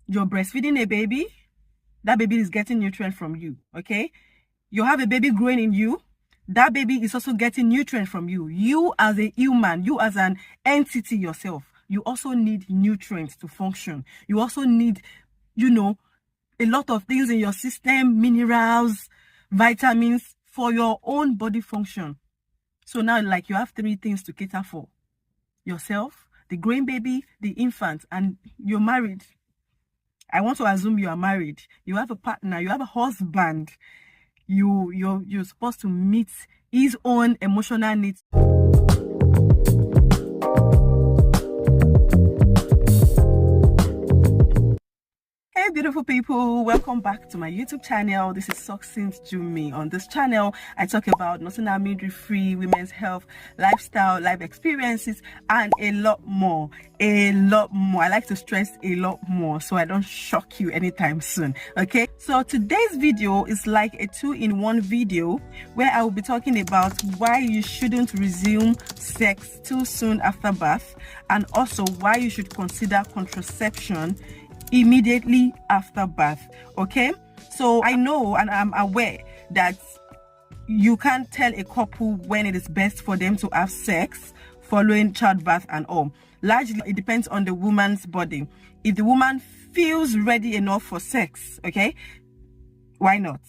You're breastfeeding a baby, that baby is getting nutrients from you, okay? You have a baby growing in you, that baby is also getting nutrients from you. You as a human, you as an entity yourself, you also need nutrients to function. You also need, a lot of things in your system, minerals, vitamins for your own body function. So now, like, you have 3 things to cater for: yourself, the growing baby, the infant, and you're married. I want to assume you are married. You have a partner, you have a husband. You're supposed to meet his own emotional needs. Hey beautiful people, welcome back to my YouTube channel. This is Succinct Jumi. On this channel, I talk about nursing and midwifery, women's health, lifestyle, life experiences, and a lot more. I like to stress a lot more so I don't shock you anytime soon. Okay, so today's video is like a 2-in-1 video where I will be talking about why you shouldn't resume sex too soon after birth, and also why you should consider contraception immediately after birth. Okay, so I know and I'm aware that you can't tell a couple when it is best for them to have sex following childbirth and all. Largely it depends on the woman's body. If the woman feels ready enough for sex, okay, why not?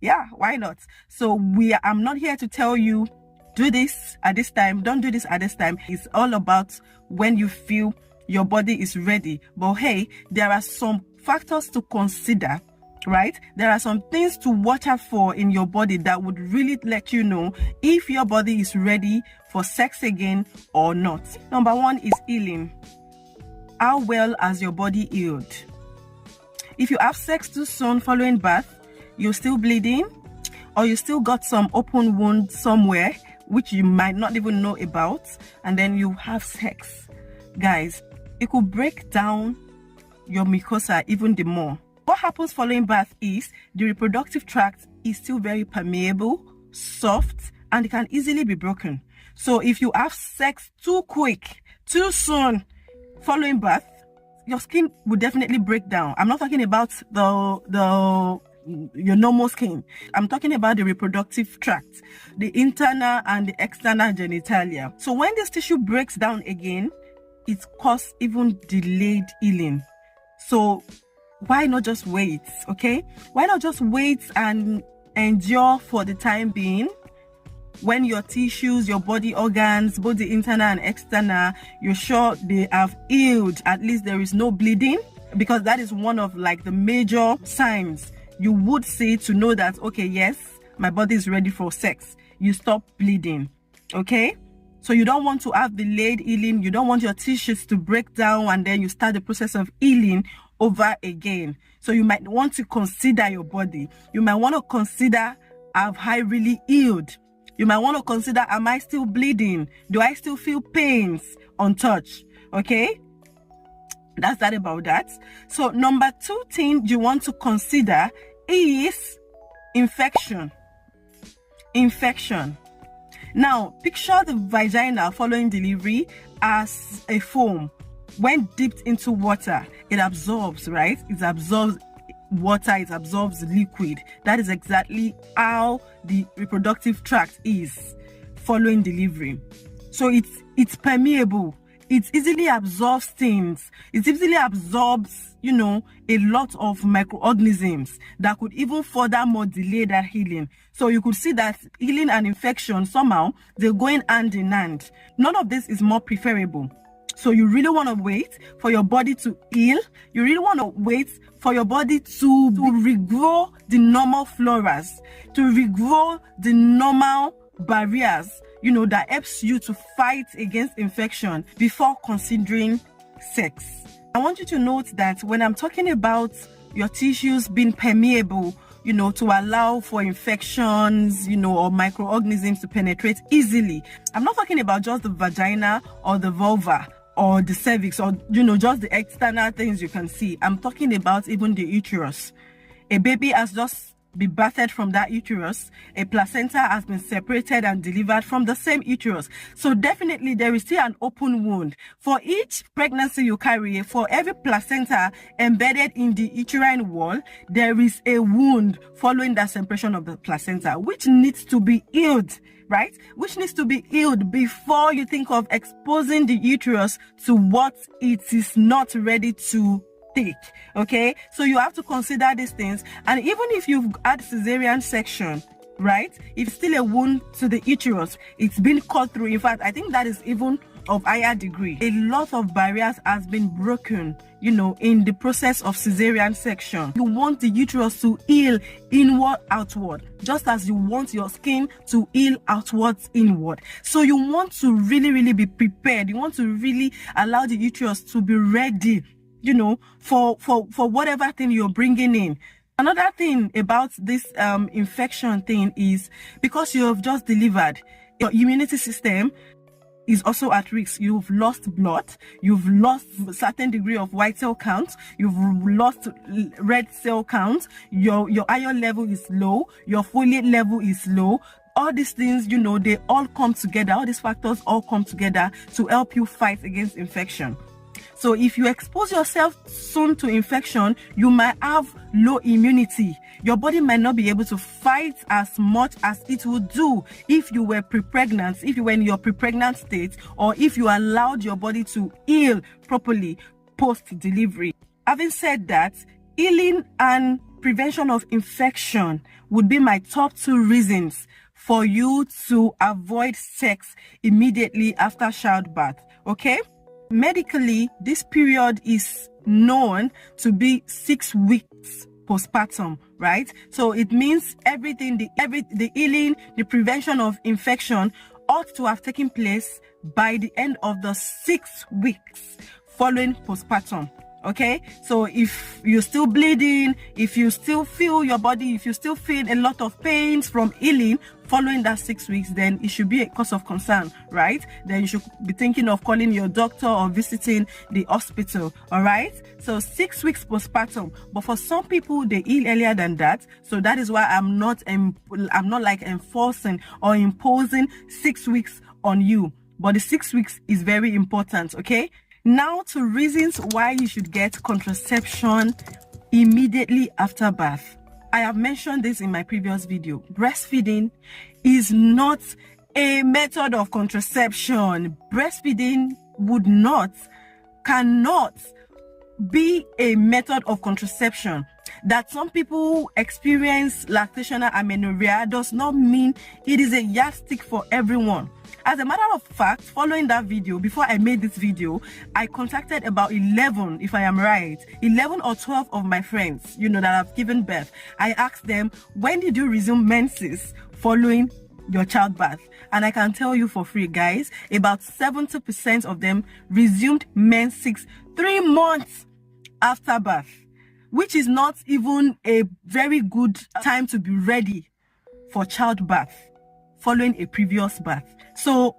Yeah, why not? So I'm not here to tell you do this at this time, don't do this at this time. It's all about when you feel your body is ready. But hey, there are some factors to consider, right? There are some things to watch out for in your body that would really let you know if your body is ready for sex again or not. Number 1 is healing. How well has your body healed? If you have sex too soon following birth, you're still bleeding, or you still got some open wound somewhere which you might not even know about, and then you have sex, guys, it could break down your mucosa even the more. What happens following birth is the reproductive tract is still very permeable, soft, and it can easily be broken. So if you have sex too quick, too soon following birth, your skin will definitely break down. I'm not talking about your normal skin. I'm talking about the reproductive tract, the internal and the external genitalia. So when this tissue breaks down again, it causes even delayed healing. So why not just wait? Okay, why not just wait and endure for the time being? When your tissues, your body organs, both the internal and external, you're sure they have healed, at least there is no bleeding, because that is one of like the major signs you would see to know that, okay, yes, my body is ready for sex. You stop bleeding. Okay, so you don't want to have delayed healing. You don't want your tissues to break down and then you start the process of healing over again. So you might want to consider your body. You might want to consider, have I really healed? You might want to consider, am I still bleeding? Do I still feel pains on touch? Okay, that's that about that. So number 2 thing you want to consider is infection. Now, picture the vagina following delivery as a foam. When dipped into water, it absorbs, right? It absorbs water, it absorbs liquid. That is exactly how the reproductive tract is following delivery. So it's permeable. It easily absorbs things. It easily absorbs, a lot of microorganisms that could even furthermore delay that healing. So you could see that healing and infection, somehow, they're going hand in hand. None of this is more preferable. So you really want to wait for your body to heal. You really want to wait for your body to regrow the normal floras, to regrow the normal barriers, that helps you to fight against infection before considering sex. I want you to note that when I'm talking about your tissues being permeable, to allow for infections, or microorganisms to penetrate easily, I'm not talking about just the vagina or the vulva or the cervix or, just the external things you can see. I'm talking about even the uterus. A baby has just be birthed from that uterus, a placenta has been separated and delivered from the same uterus. So definitely there is still an open wound. For each pregnancy you carry, for every placenta embedded in the uterine wall, there is a wound following that separation of the placenta, which needs to be healed, right? Which needs to be healed before you think of exposing the uterus to what it is not ready to take. Okay, so you have to consider these things. And even if you've had cesarean section, right, it's still a wound to the uterus. It's been cut through. In fact, I think that is even of higher degree. A lot of barriers has been broken, you know, in the process of cesarean section. You want the uterus to heal inward, outward, just as you want your skin to heal outwards, inward. So you want to really be prepared. You want to really allow the uterus to be ready, you know, for whatever thing you're bringing in. Another thing about this infection thing is, because you have just delivered, your immunity system is also at risk. You've lost blood, you've lost a certain degree of white cell count, you've lost red cell count, your iron level is low, your folate level is low. All these things, you know, they all come together. All these factors all come together to help you fight against infection. So if you expose yourself soon to infection, you might have low immunity. Your body might not be able to fight as much as it would do if you were pre-pregnant, if you were in your pre-pregnant state, or if you allowed your body to heal properly post-delivery. Having said that, healing and prevention of infection would be my top 2 reasons for you to avoid sex immediately after childbirth. Okay? Medically, this period is known to be 6 weeks postpartum, right? So it means everything, the healing, the prevention of infection ought to have taken place by the end of the 6 weeks following postpartum. Okay, so if you're still bleeding, if you still feel your body, if you still feel a lot of pains from healing following that 6 weeks, then it should be a cause of concern, right? Then you should be thinking of calling your doctor or visiting the hospital. All right, so 6 weeks postpartum. But for some people, they heal earlier than that. So that is why I'm not like enforcing or imposing 6 weeks on you. But the 6 weeks is very important. Okay. Now to reasons why you should get contraception immediately after birth. I have mentioned this in my previous video. Breastfeeding is not a method of contraception. Breastfeeding cannot be a method of contraception. That some people experience lactational amenorrhea does not mean it is a yardstick for everyone. As a matter of fact, following that video, before I made this video, I contacted about 11, if I am right, 11 or 12 of my friends, you know, that have given birth. I asked them, when did you resume menses following your childbirth? And I can tell you for free, guys, about 70% of them resumed menses 3 months after birth, which is not even a very good time to be ready for childbirth following a previous birth. So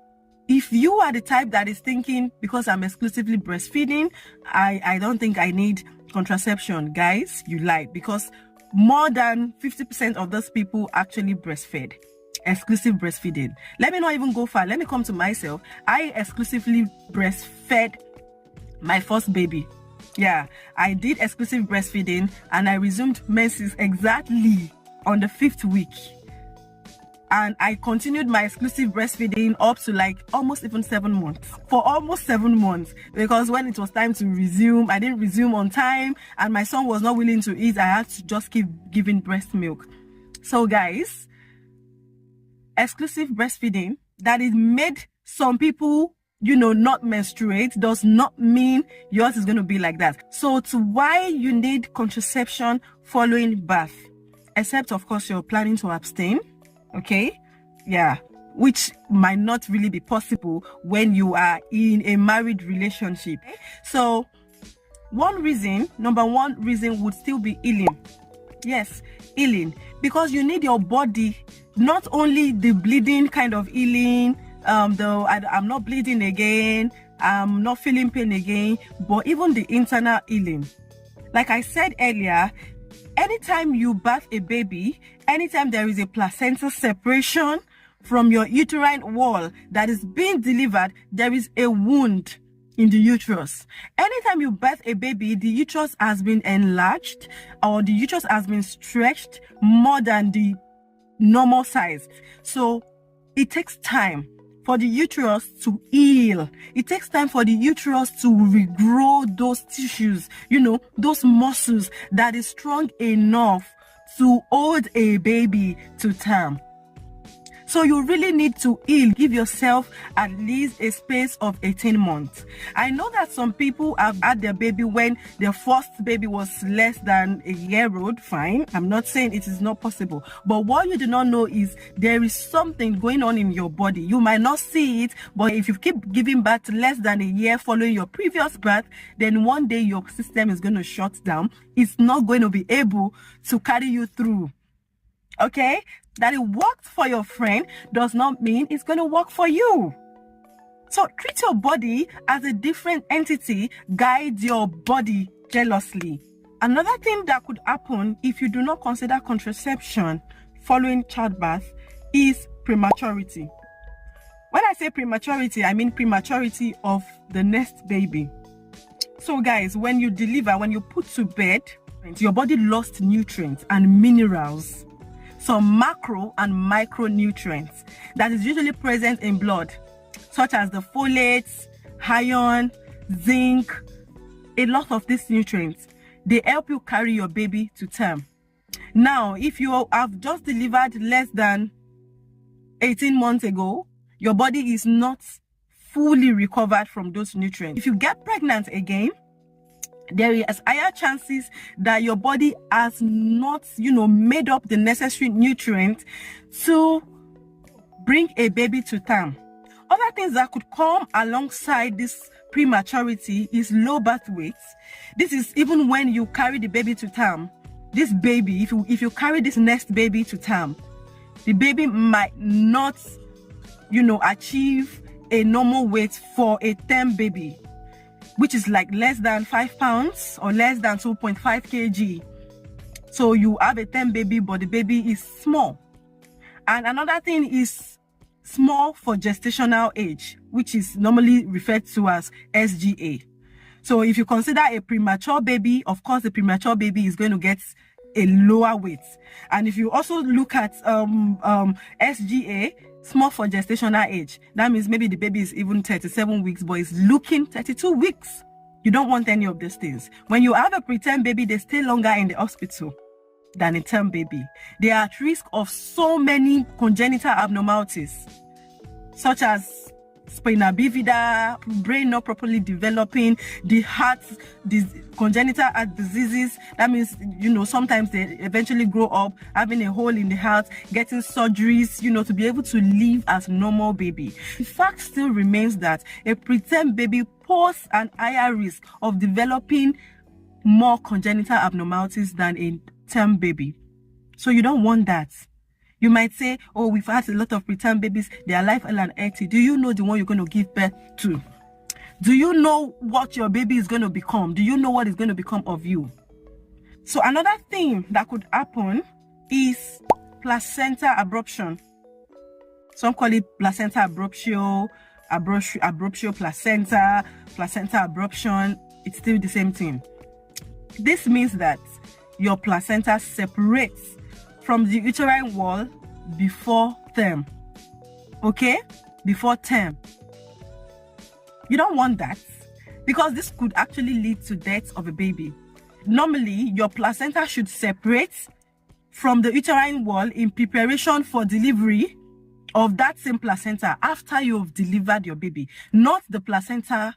if you are the type that is thinking, because I'm exclusively breastfeeding, I don't think I need contraception, guys, you lied, because more than 50% of those people actually breastfed. Exclusive breastfeeding. Let me not even go far. Let me come to myself. I exclusively breastfed my first baby. Yeah, I did exclusive breastfeeding and I resumed menses exactly on the 5th week. And I continued my exclusive breastfeeding up to like almost even 7 months. For almost 7 months. Because when it was time to resume, I didn't resume on time and my son was not willing to eat. I had to just keep giving breast milk. So guys, exclusive breastfeeding that it made some people, you know, not menstruate does not mean yours is going to be like that. So to why you need contraception following birth, except of course you're planning to abstain. Okay, yeah, which might not really be possible when you are in a married relationship. So number one reason would still be healing. Yes, healing, because you need your body, not only the bleeding kind of healing, though I'm not bleeding again, I'm not feeling pain again, but even the internal healing. Like I said earlier, anytime you birth a baby, anytime there is a placental separation from your uterine wall that is being delivered, there is a wound in the uterus. Anytime you birth a baby, the uterus has been enlarged or the uterus has been stretched more than the normal size. So it takes time for the uterus to heal. It takes time for the uterus to regrow those tissues, those muscles that is strong enough to hold a baby to term. So you really need to heal. Give yourself at least a space of 18 months. I know that some people have had their baby when their first baby was less than a year old. Fine. I'm not saying it is not possible. But what you do not know is there is something going on in your body. You might not see it, but if you keep giving birth less than a year following your previous birth, then one day your system is going to shut down. It's not going to be able to carry you through. Okay? That it worked for your friend does not mean it's going to work for you. So treat your body as a different entity. Guide your body jealously. Another thing that could happen if you do not consider contraception following childbirth is prematurity. When I say prematurity, I mean prematurity of the next baby. So guys, when you deliver, when you put to bed, your body lost nutrients and minerals, some macro and micronutrients that is usually present in blood, such as the folates, iron, zinc. A lot of these nutrients, they help you carry your baby to term. Now, if you have just delivered less than 18 months ago, your body is not fully recovered from those nutrients. If you get pregnant again, there is higher chances that your body has not, made up the necessary nutrients to bring a baby to term. Other things that could come alongside this prematurity is low birth weight. This is even when you carry the baby to term. This baby, if you carry this next baby to term, the baby might not, achieve a normal weight for a term baby, which is like less than 5 pounds or less than 2.5 kg. So you have a term baby, but the baby is small. And another thing is small for gestational age, which is normally referred to as SGA. So if you consider a premature baby, of course, the premature baby is going to get a lower weight. And if you also look at SGA, small for gestational age, that means maybe the baby is even 37 weeks, but it's looking 32 weeks. You don't want any of these things. When you have a preterm baby, they stay longer in the hospital than a term baby. They are at risk of so many congenital abnormalities, such as spina bifida, brain not properly developing, the heart, congenital heart diseases. That means, sometimes they eventually grow up having a hole in the heart, getting surgeries, to be able to live as normal baby. The fact still remains that a preterm baby poses an higher risk of developing more congenital abnormalities than a term baby. So you don't want that. You might say, oh, we've had a lot of preterm babies, they are alive and healthy. Do you know the one you're going to give birth to? Do you know what your baby is going to become? Do you know what is going to become of you? So another thing that could happen is placenta abruption. Some call it placenta abruptio, abruptio placenta, placenta abruption. It's still the same thing. This means that your placenta separates from the uterine wall before term. Okay? Before term. You don't want that, because this could actually lead to death of a baby. Normally, your placenta should separate from the uterine wall in preparation for delivery of that same placenta after you've delivered your baby, not the placenta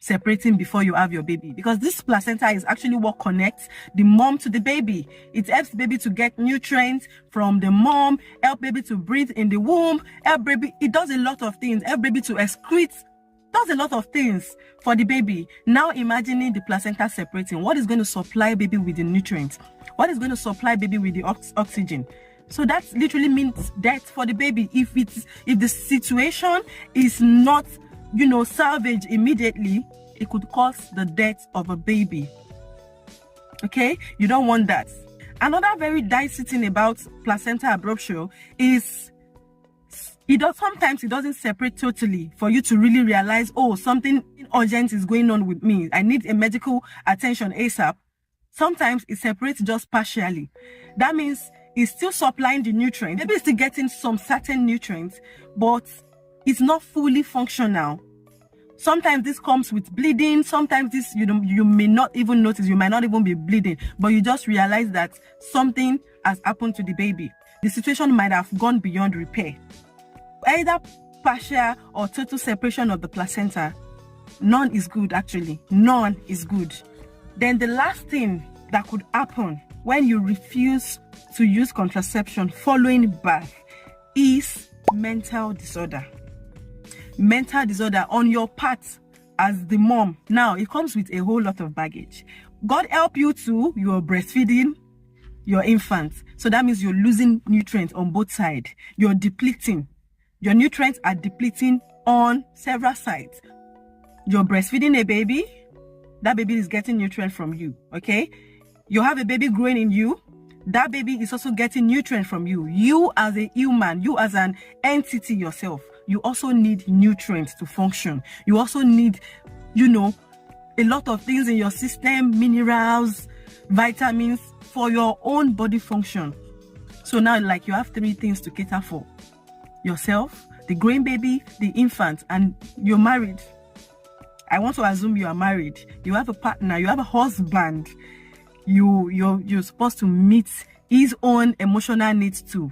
separating before you have your baby, because this placenta is actually what connects the mom to the baby. It helps the baby to get nutrients from the mom, help baby to breathe in the womb, help baby, it does a lot of things, help baby to excrete, does a lot of things for the baby. Now imagining the placenta separating, what is going to supply baby with the nutrients? What is going to supply baby with the oxygen? So that literally means death for the baby if the situation is not salvage immediately. It could cause the death of a baby. Okay, you don't want that. Another very dicey thing about placenta abruptio is sometimes it doesn't separate totally for you to really realize, oh, something urgent is going on with me, I need a medical attention ASAP. Sometimes it separates just partially. That means it's still supplying the nutrients. Maybe it's still getting some certain nutrients, but it's not fully functional. Sometimes this comes with bleeding. Sometimes this, you may not even notice, you might not even be bleeding, but you just realize that something has happened to the baby. The situation might have gone beyond repair. Either partial or total separation of the placenta, none is good actually. None is good. Then the last thing that could happen when you refuse to use contraception following birth is mental disorder. Mental disorder on your part as the mom. Now, it comes with a whole lot of baggage. God help you too, you are breastfeeding your infant. So that means you're losing nutrients on both sides. You're depleting. Your nutrients are depleting on several sides. You're breastfeeding a baby. That baby is getting nutrients from you, okay? You have a baby growing in you. That baby is also getting nutrients from you. You as a human, you as an entity yourself, you also need nutrients to function. You also need, a lot of things in your system, minerals, vitamins for your own body function. So now, like, you have 3 things to cater for: yourself, the growing baby, the infant, and you're married. I want to assume you are married. You have a partner, you have a husband. You're supposed to meet his own emotional needs too.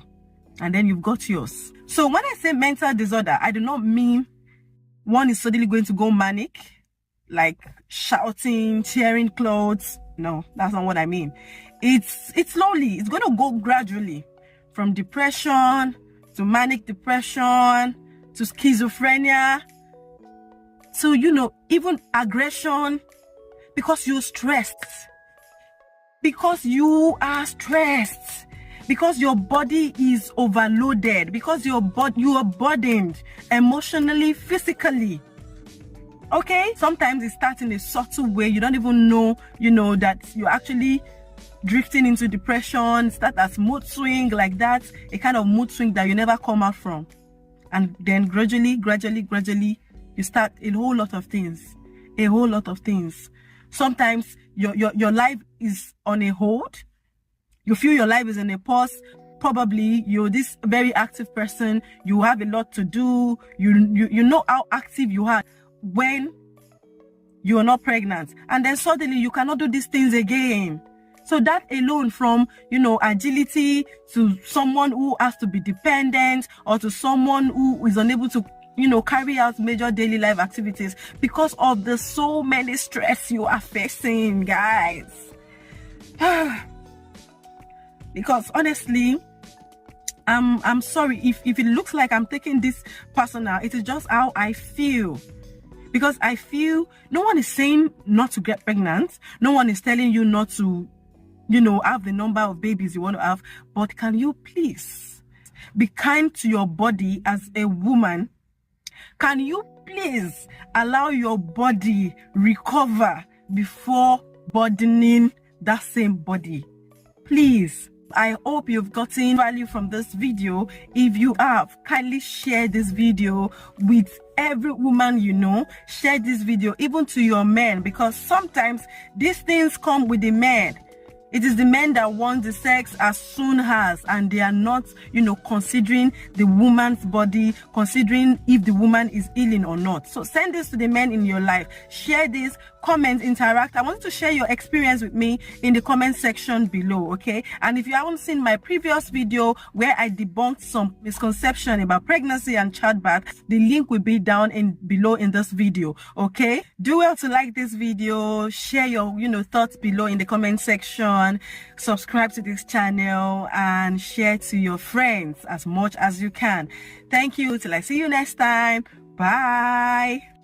And then you've got yours. So when I say mental disorder, I do not mean one is suddenly going to go manic, like shouting, tearing clothes. No, that's not what I mean. It's slowly, it's going to go gradually from depression to manic depression to schizophrenia to, even aggression, because you're stressed. Because you are stressed. Because your body is overloaded. Because you are burdened emotionally, physically. Okay? Sometimes it starts in a subtle way. You don't even know, that you're actually drifting into depression. Start as mood swing like that. A kind of mood swing that you never come out from. And then gradually, you start a whole lot of things. A whole lot of things. Sometimes your life is on a hold. You feel your life is in a pause. Probably you're this very active person. You have a lot to do. You know how active you are when you're not pregnant. And then suddenly you cannot do these things again. So that alone, from, agility to someone who has to be dependent, or to someone who is unable to carry out major daily life activities because of the so many stress you are facing, guys. Because honestly, I'm sorry if it looks like I'm taking this personal. It is just how I feel. Because I feel no one is saying not to get pregnant. No one is telling you not to, have the number of babies you want to have. But can you please be kind to your body as a woman? Can you please allow your body recover before burdening that same body? Please. I hope you've gotten value from this video. If you have, kindly share this video with every woman you know. Share this video even to your men, because sometimes these things come with the men. It is the men that want the sex as soon as, and they are not, considering the woman's body, considering if the woman is healing or not. So send this to the men in your life. Share this, comment, interact. I want you to share your experience with me in the comment section below, okay? And if you haven't seen my previous video where I debunked some misconception about pregnancy and childbirth, the link will be down below in this video, okay? Do well to like this video, share your, thoughts below in the comment section. Subscribe to this channel and share to your friends as much as you can. Thank you. Till I see you next time. Bye.